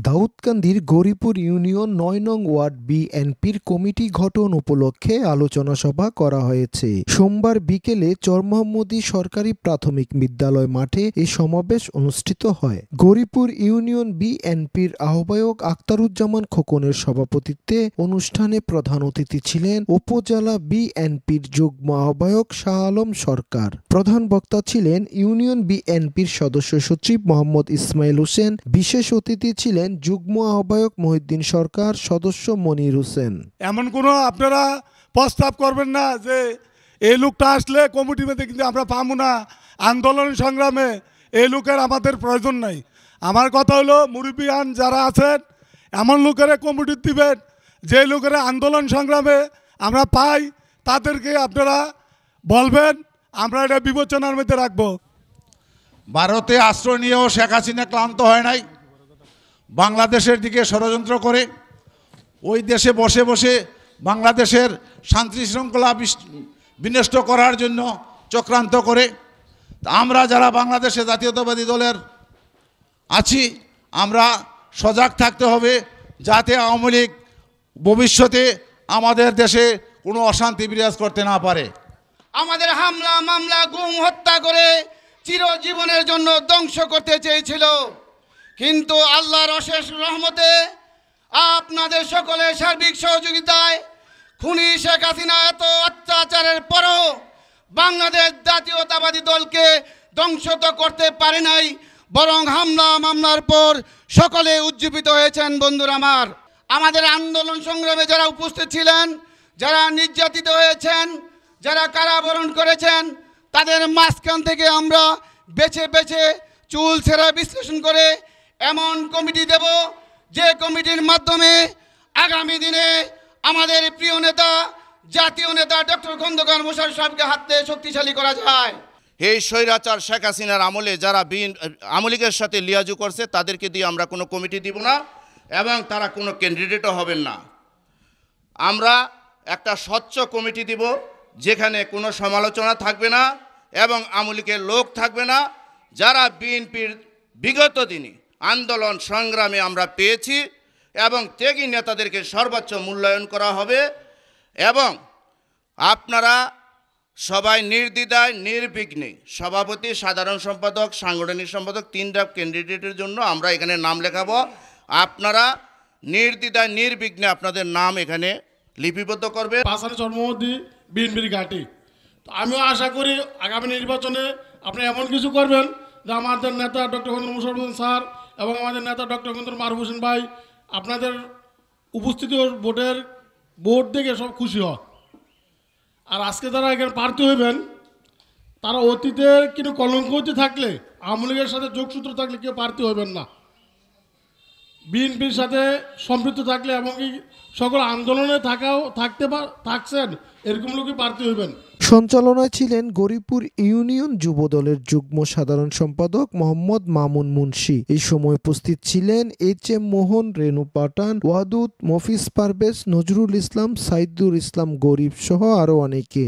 দাউদকান্দির Gauripur union ৯ নং word বিএনপির committee গঠন উপলক্ষে আলোচনা সভা করা হয়েছে। সোমবার বিকেলে চর মোহাম্মদী সরকারি প্রাথমিক বিদ্যালয় মাঠে এই সমাবেশ অনুষ্ঠিত হয়। গৌরীপুর ইউনিয়ন বিএনপির আহ্বায়ক আখতারুজ্জামান খোকনের সভাপতিত্বে অনুষ্ঠানে প্রধান অতিথি ছিলেন উপজেলা বিএনপির যুগ্ম আহ্বায়ক শাহ আলম সরকার। প্রধান বক্তা ছিলেন ইউনিয়ন বিএনপির সদস্য সচিব মোহাম্মদ ইসমাইল হোসেন। বিশেষ অতিথি ছিলেন যুগ্ম আহ্বায়ক মহিউদ্দিন সরকার, সদস্য মনির হোসেন। এমন কোনো আপনারা প্রস্তাব করবেন না যে এই লোকটা আসলে কমিটি মধ্যে কিন্তু আমরা পাবো না। আন্দোলন সংগ্রামে এই লোকের আমাদের প্রয়োজন নাই। আমার কথা হলো মুরব্বিয়ান যারা আছেন এমন লোকেরা কমিটি দিবেন যে লোকেরা আন্দোলন সংগ্রামে আমরা পাই, তাদেরকে আপনারা বলবেন, আমরা এটা বিবেচনার মধ্যে রাখবো। ভারতে আশ্রয় নিয়েও শেখ হাসিনা ক্লান্ত হয় নাই। বাংলাদেশের দিকে ষড়যন্ত্র করে ওই দেশে বসে বসে বাংলাদেশের শান্তি শৃঙ্খলা বিনষ্ট করার জন্য চক্রান্ত করে। আমরা যারা বাংলাদেশে জাতীয়তাবাদী দলের আছি, আমরা সজাগ থাকতে হবে যাতে আওয়ামী লীগ ভবিষ্যতে আমাদের দেশে কোনো অশান্তি বিরাজ করতে না পারে। আমাদের হামলা মামলা গুম হত্যা করে চিরজীবনের জন্য ধ্বংস করতে চেয়েছিল, কিন্তু আল্লাহর অশেষ রহমতে আপনাদের সকলের সার্বিক সহযোগিতায় খুনি শেখ হাসিনা এত অত্যাচারের পরও বাংলাদেশ জাতীয়তাবাদী দলকে ধ্বংস তো করতে পারে নাই, বরং হামলা মামলার পর সকলে উজ্জীবিত হয়েছেন। বন্ধুরা আমার, আমাদের আন্দোলন সংগ্রামে যারা উপস্থিত ছিলেন, যারা নির্যাতিত হয়েছেন, যারা কারাবরণ করেছেন, তাদের মাঝখান থেকে আমরা বেছে বেছে চুল ছেঁড়া বিশ্লেষণ করে এমন কমিটি দেব যে কমিটির মাধ্যমে আগামী দিনে আমাদের প্রিয় নেতা, জাতীয় নেতা ডক্টর খন্দকার মোশাররফ সাহেবকে হাতে শক্তিশালী করা যায়। এই স্বৈরাচার শেখ হাসিনার আমলে যারা আওয়ামী লীগের সাথে লিয়াজু করছে তাদেরকে দিয়ে আমরা কোনো কমিটি দিব না এবং তারা কোনো ক্যান্ডিডেটও হবেন না। আমরা একটা স্বচ্ছ কমিটি দিব যেখানে কোনো সমালোচনা থাকবে না এবং আওয়ামী লীগের লোক থাকবে না। যারা বিএনপির বিগত দিনে আন্দোলন সংগ্রামে আমরা পেয়েছি এবং ত্যাগী নেতাদেরকে সর্বোচ্চ মূল্যায়ন করা হবে এবং আপনারা সবাই নির্দ্বিধায় নির্বিঘ্নে সভাপতি, সাধারণ সম্পাদক, সাংগঠনিক সম্পাদক 3টা ক্যান্ডিডেটের জন্য আমরা এখানে নাম লেখাবো। আপনারা নির্দ্বিধায় নির্বিঘ্নে আপনাদের নাম এখানে লিপিবদ্ধ করবে। পাশাপাশি জন্মদিন বিএনপির ঘাঁটি। তো আমিও আশা করি আগামী নির্বাচনে আপনি এমন কিছু করবেন যে আমাদের নেতা ডক্টর খন্দকার মোশাররফ হোসেন স্যার এবং আমাদের নেতা ডক্টর খন্দকার মারুফ হোসেন ভাই আপনাদের উপস্থিতি ভোট দেখে সব খুশি হয়। আর আজকে যারা এখানে প্রার্থী হইবেন তারা অতীতের কিন্তু কলঙ্ক হতে থাকলে, আওয়ামী লীগের সাথে যোগসূত্র থাকলে কেউ প্রার্থী হইবেন না। বিএনপির সাথে সম্পৃক্ত থাকলে এবং সকল আন্দোলনে থাকছেন এরকম লোকই প্রার্থী হইবেন। সঞ্চালনায় ছিলেন গৌরীপুর ইউনিয়ন যুবদলের যুগ্ম সাধারণ সম্পাদক মোহাম্মদ মামুন মুন্সি। এই সময় উপস্থিত ছিলেন HM মোহন, রেনু পাঠান, ওয়াদুদ, মফিজ পারভেজ, নজরুল ইসলাম, সাইদুর ইসলাম গরিব সহ আরো অনেকে।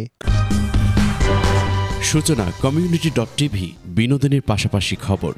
সূচনা community.tv, বিনোদনের পাশাপাশি খবর।